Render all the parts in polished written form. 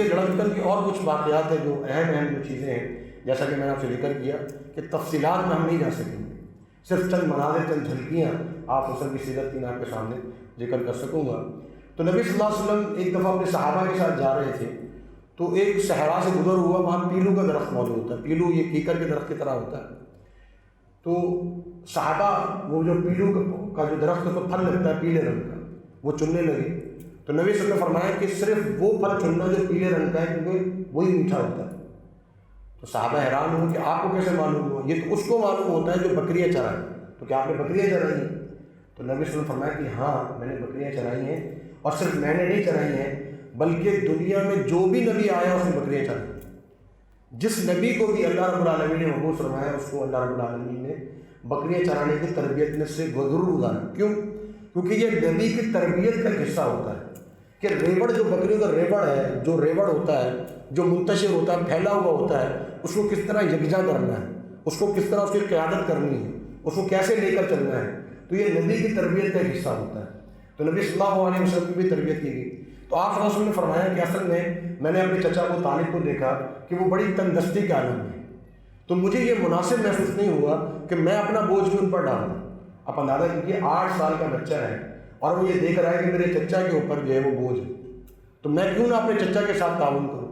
بلکہ لڑکپن کی اور کچھ واقعات ہیں جو اہم جو چیزیں ہیں، جیسا کہ میں نے آپ سے ذکر کیا کہ تفصیلات میں ہم نہیں جا سکیں گے، صرف چند مناظر، چند جھلکیاں آپ حسن کی سیرت کی میں آپ کے سامنے ذکر کر سکوں گا۔ تو نبی صلی اللہ علیہ وسلم ایک دفعہ اپنے صحابہ کے ساتھ جا رہے تھے، تو ایک صحرا سے گزر ہوا، وہاں پیلو کا درخت موجود ہوتا ہے، پیلو یہ کیکر کے درخت کی طرح ہوتا ہے۔ تو صحابہ وہ جو پیلو کا جو درخت کو پھل لگتا ہے پیلے رنگ کا، وہ چننے لگے۔ تو نبی صلی اللہ علیہ وسلم نے فرمایا کہ صرف وہ پھل چننا جو پیلے رنگ کا ہے، کیونکہ وہی میٹھا ہوتا ہے۔ تو صحابہ حیران ہوئے کہ آپ کو کیسے معلوم ہوا؟ یہ تو اس کو معلوم ہوتا ہے جو بکریاں چرائیں۔ تو کیا آپ نے بکریاں چرائی ہیں؟ تو نبی صلی اللہ علیہ وسلم نے فرمایا کہ ہاں میں نے بکریاں چرائی ہیں، اور صرف میں نے نہیں چرائی ہیں بلکہ دنیا میں جو بھی نبی آیا اس نے بکریاں چرائی۔ جس نبی کو بھی اللہ رب العالمین نے مبعوث فرمایا، اس کو اللہ رب العالمین نے بکریاں چرانے کی تربیت میں سے ضرور گزارا۔ کیوں؟ کیونکہ یہ نبی کی تربیت کا حصہ ہوتا ہے کہ ریوڑ، جو بکریوں کا ریوڑ ہے، جو ریوڑ ہوتا ہے، جو منتشر ہوتا ہے، پھیلا ہوا ہوتا ہے، اس کو کس طرح یکجا کرنا ہے، اس کو کس طرح اس کی قیادت کرنی ہے، اس کو کیسے لے کر چلنا ہے، تو یہ نبی کی تربیت کا ایک حصہ ہوتا ہے۔ تو نبی صلی اللہ علیہ وسلم کی بھی تربیت کی گئی۔ تو آپ صلی اللہ علیہ وسلم نے فرمایا کہ اصل میں نے اپنے چچا کو طالب کو دیکھا کہ وہ بڑی تندرستی کے عالم میں، تو مجھے یہ مناسب محسوس نہیں ہوا کہ میں اپنا بوجھ بھی ان پر ڈالوں۔ آپ اندازہ کیجیے 8 سال کا بچہ ہے اور وہ یہ دیکھ رہا ہے کہ میرے چچا کے اوپر جو ہے وہ بوجھ ہے، تو میں کیوں نہ اپنے چچا کے ساتھ تعاون کروں؟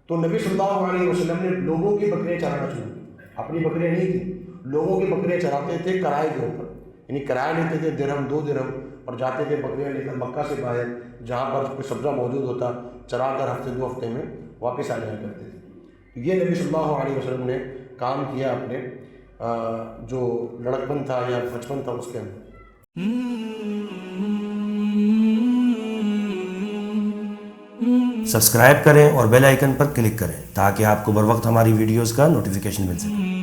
تو نبی صلی اللہ علیہ وسلم نے لوگوں کی بکریاں چرانا شروع کی، اپنی بکریاں نہیں تھیں، لوگوں کی بکریاں چراتے تھے کرائے کے اوپر، یعنی کرایہ لیتے تھے درہم 2 درہم، اور جاتے تھے بکریاں لے کر مکہ سے باہر جہاں پر کوئی سبزہ موجود ہوتا، چرا کر ہفتے 2 ہفتے میں واپس آ جایا کرتے تھے۔ یہ نبی صلی اللہ علیہ وسلم نے کام کیا اپنے جو لڑکپن تھا یا بچپن تھا اس کے اندر۔ سبسکرائب کریں اور بیل آئیکن پر کلک کریں تاکہ آپ کو بر وقت ہماری ویڈیوز کا نوٹیفیکیشن مل سکے۔